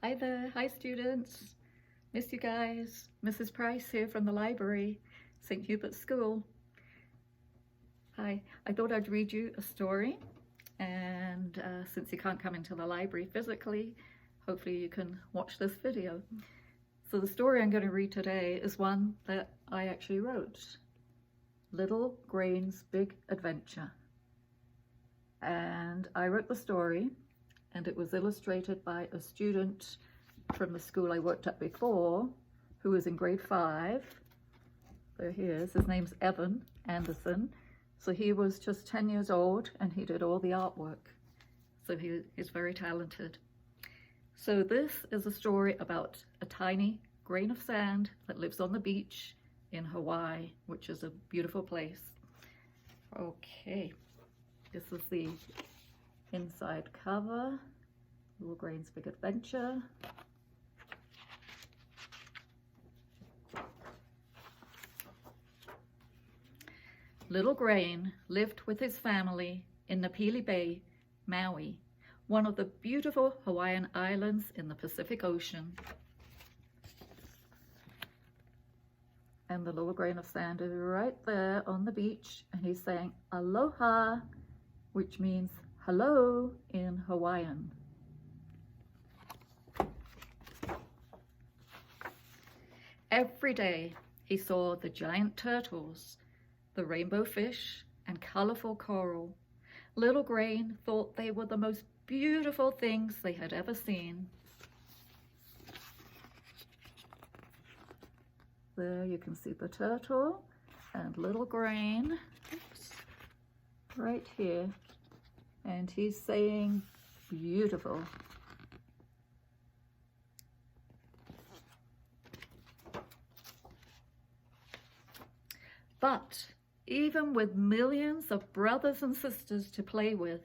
Hi there, hi students. Miss you guys. Mrs. Price here from the library, St. Hubert's School. Hi, I thought I'd read you a story, and since you can't come into the library physically, hopefully you can watch this video. So the story I'm going to read today is one that I actually wrote. Little Grain's Big Adventure. And I wrote the story, and it was illustrated by a student from the school I worked at before, who was in grade 5. There he is. His name's Evan Anderson. So he was just 10 years old, and he did all the artwork. So he's very talented. So this is a story about a tiny grain of sand that lives on the beach in Hawaii, which is a beautiful place. Okay, this is the inside cover. Little Grain's Big Adventure. Little Grain lived with his family in Napili Bay, Maui, one of the beautiful Hawaiian islands in the Pacific Ocean. And the little grain of sand is right there on the beach, and he's saying aloha, which means hello in Hawaiian. Every day he saw the giant turtles, the rainbow fish, and colorful coral. Little Grain thought they were the most beautiful things they had ever seen. There you can see the turtle and Little Grain, oops, right here, and he's saying beautiful. But even with millions of brothers and sisters to play with,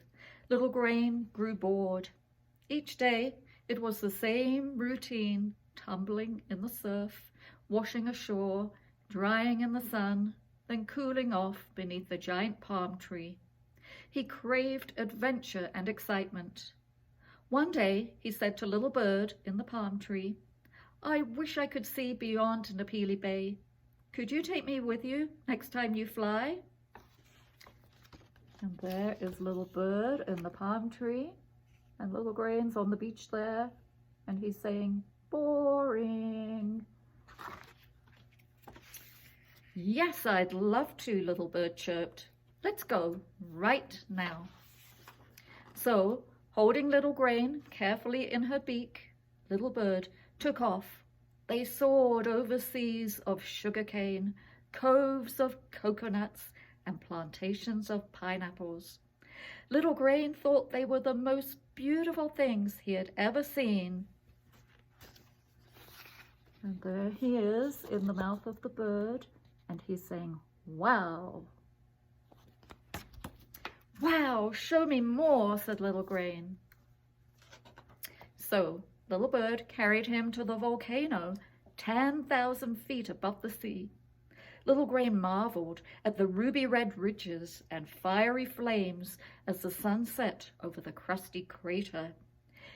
Little Grain grew bored. Each day it was the same routine: tumbling in the surf, washing ashore, drying in the sun, then cooling off beneath the giant palm tree. He craved adventure and excitement. One day he said to Little Bird in the palm tree, "I wish I could see beyond Napili Bay. Could you take me with you next time you fly?" And there is Little Bird in the palm tree, and Little Grain's on the beach there, and he's saying, boring. "Yes, I'd love to," Little Bird chirped. "Let's go right now." So, holding Little Grain carefully in her beak, Little Bird took off. They soared over seas of sugarcane, coves of coconuts, and plantations of pineapples. Little Grain thought they were the most beautiful things he had ever seen. And there he is in the mouth of the bird, and he's saying, "Wow." "Wow, show me more," said Little Grain. So Little Bird carried him to the volcano, 10,000 feet above the sea. Little Grain marveled at the ruby red ridges and fiery flames as the sun set over the crusty crater.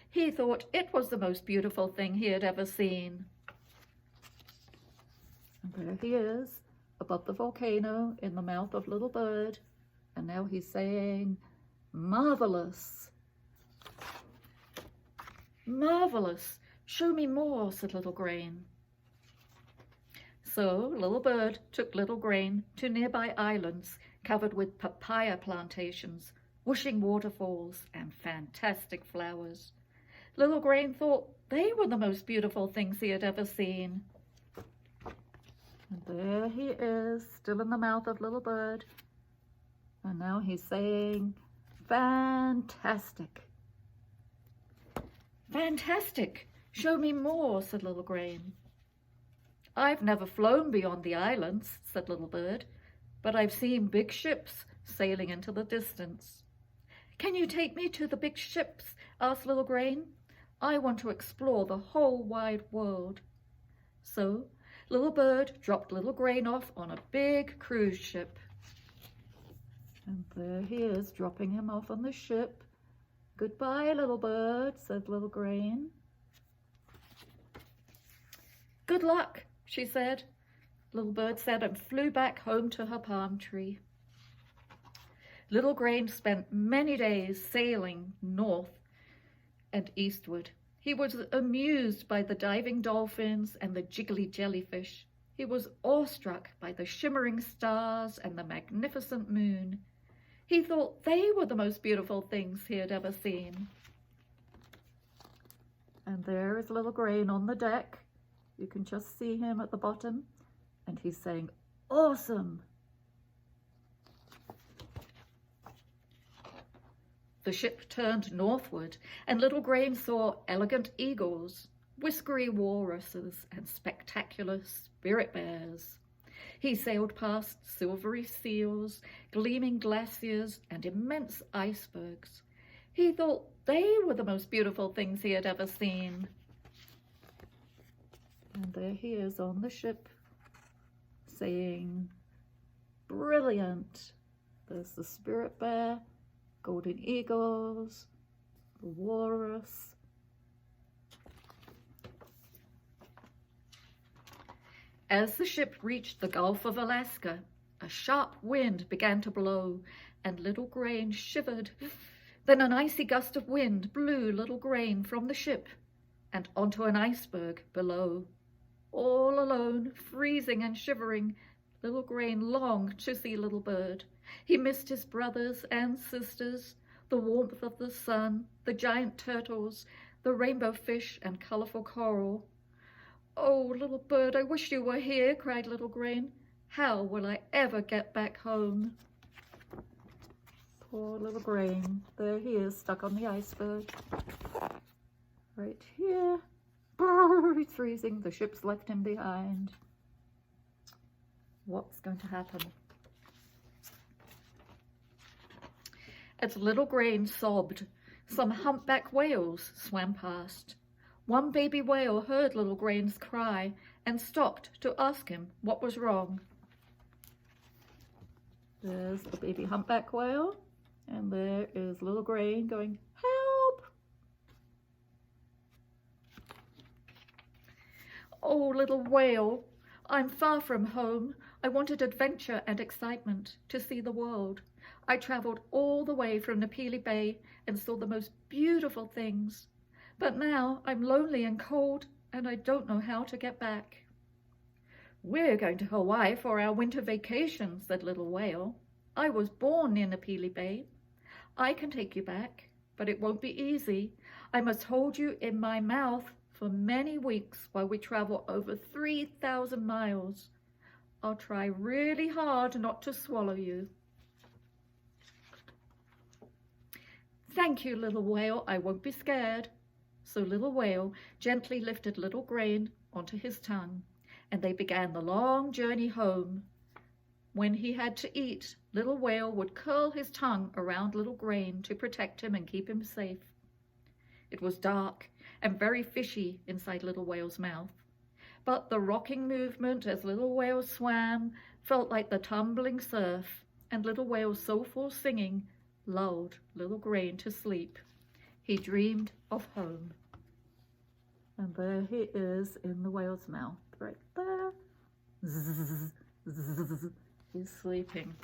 He thought it was the most beautiful thing he had ever seen. And there he is, above the volcano in the mouth of Little Bird, and now he's saying, "Marvelous." "Marvelous, show me more," said Little Grain. So Little Bird took Little Grain to nearby islands covered with papaya plantations, whooshing waterfalls, and fantastic flowers. Little Grain thought they were the most beautiful things he had ever seen. And there he is, still in the mouth of Little Bird. And now he's saying, "Fantastic." "Fantastic, show me more," said Little Grain. "I've never flown beyond the islands," said Little Bird, "but I've seen big ships sailing into the distance." "Can you take me to the big ships?" asked Little Grain. "I want to explore the whole wide world." So Little Bird dropped Little Grain off on a big cruise ship. And there he is, dropping him off on the ship. "Goodbye, Little Bird," said Little Grain. Good luck, she said. Little bird said and flew back home to her palm tree. Little Grain spent many days sailing north and eastward. He was amused by the diving dolphins and the jiggly jellyfish. He was awestruck by the shimmering stars and the magnificent moon. He thought they were the most beautiful things he had ever seen. And there is Little Grain on the deck. You can just see him at the bottom. And he's saying, "Awesome!" The ship turned northward, and Little Grain saw elegant eagles, whiskery walruses, and spectacular spirit bears. He sailed past silvery seals, gleaming glaciers, and immense icebergs. He thought they were the most beautiful things he had ever seen. And there he is on the ship, saying, "Brilliant." There's the spirit bear, golden eagles, the walrus. As the ship reached the Gulf of Alaska, a sharp wind began to blow, and Little Grain shivered. Then an icy gust of wind blew Little Grain from the ship and onto an iceberg below. All alone, freezing and shivering, Little Grain longed to see Little Bird. He missed his brothers and sisters, the warmth of the sun, the giant turtles, the rainbow fish and colorful coral. "Oh, Little Bird, I wish you were here," cried Little Grain. "How will I ever get back home?" Poor Little Grain. There he is, stuck on the iceberg. Right here. He's freezing. The ship's left him behind. What's going to happen? As Little Grain sobbed, some humpback whales swam past. One baby whale heard Little Grain's cry and stopped to ask him what was wrong. There's the baby humpback whale, and there is Little Grain going, "Help!" "Oh, little whale, I'm far from home. I wanted adventure and excitement, to see the world. I traveled all the way from Nepean Bay and saw the most beautiful things. But now I'm lonely and cold, and I don't know how to get back." "We're going to Hawaii for our winter vacation," said Little Whale. "I was born near Nepean Bay. I can take you back, but it won't be easy. I must hold you in my mouth for many weeks while we travel over 3,000 miles. I'll try really hard not to swallow you." "Thank you, Little Whale. I won't be scared." So Little Whale gently lifted Little Grain onto his tongue, and they began the long journey home. When he had to eat, Little Whale would curl his tongue around Little Grain to protect him and keep him safe. It was dark and very fishy inside Little Whale's mouth, but the rocking movement as Little Whale swam felt like the tumbling surf, and Little Whale's soulful singing lulled Little Grain to sleep. He dreamed of home. And there he is in the whale's mouth, right there. Zzz, zzz, he's sleeping.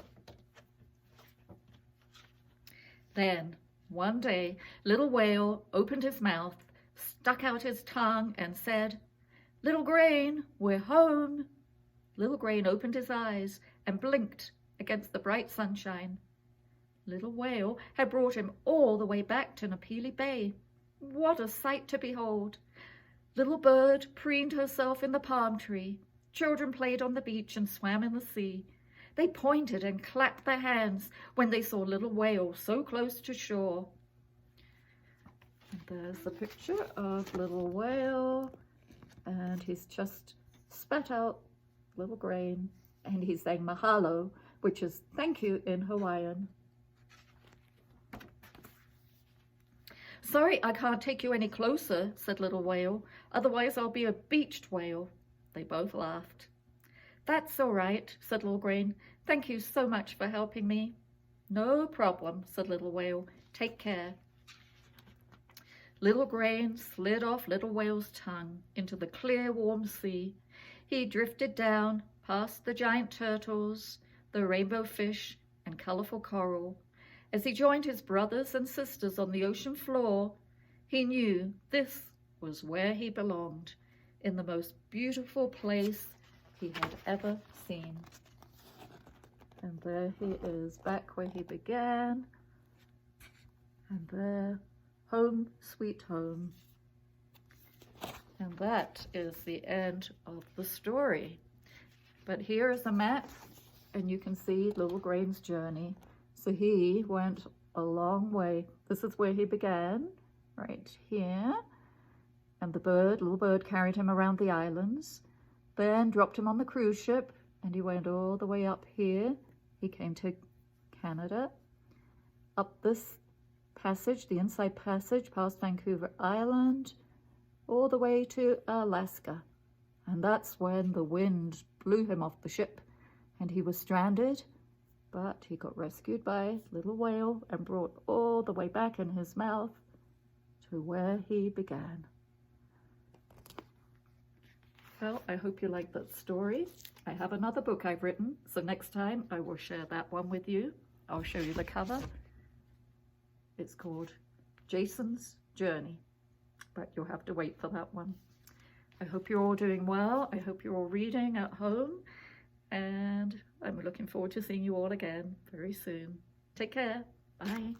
Then, one day, Little Whale opened his mouth, stuck out his tongue, and said, "Little Grain, we're home." Little Grain opened his eyes and blinked against the bright sunshine. Little Whale had brought him all the way back to Nepean Bay. What a sight to behold! Little Bird preened herself in the palm tree. Children played on the beach and swam in the sea. They pointed and clapped their hands when they saw Little Whale so close to shore. And there's the picture of Little Whale, and he's just spat out Little Grain, and he's saying mahalo, which is thank you in Hawaiian. "Sorry I can't take you any closer," said Little Whale. "Otherwise I'll be a beached whale." They both laughed. "That's all right," said Little Grain. "Thank you so much for helping me." "No problem," said Little Whale. "Take care." Little Grain slid off Little Whale's tongue into the clear, warm sea. He drifted down past the giant turtles, the rainbow fish, and colorful coral. As he joined his brothers and sisters on the ocean floor, he knew this was where he belonged, in the most beautiful place he had ever seen. And there he is, back where he began. And there, home sweet home. And that is the end of the story. But here is a map, and you can see Little Grain's journey. So he went a long way. This is where he began, right here. And the little bird carried him around the islands, then dropped him on the cruise ship, and he went all the way up here. He came to Canada, up this passage, the inside passage, past Vancouver Island, all the way to Alaska. And that's when the wind blew him off the ship and he was stranded, but he got rescued by Little Whale and brought all the way back in his mouth to where he began. Well, I hope you liked that story. I have another book I've written, so next time I will share that one with you. I'll show you the cover. It's called Jason's Journey, but you'll have to wait for that one. I hope you're all doing well. I hope you're all reading at home, and I'm looking forward to seeing you all again very soon. Take care. Bye.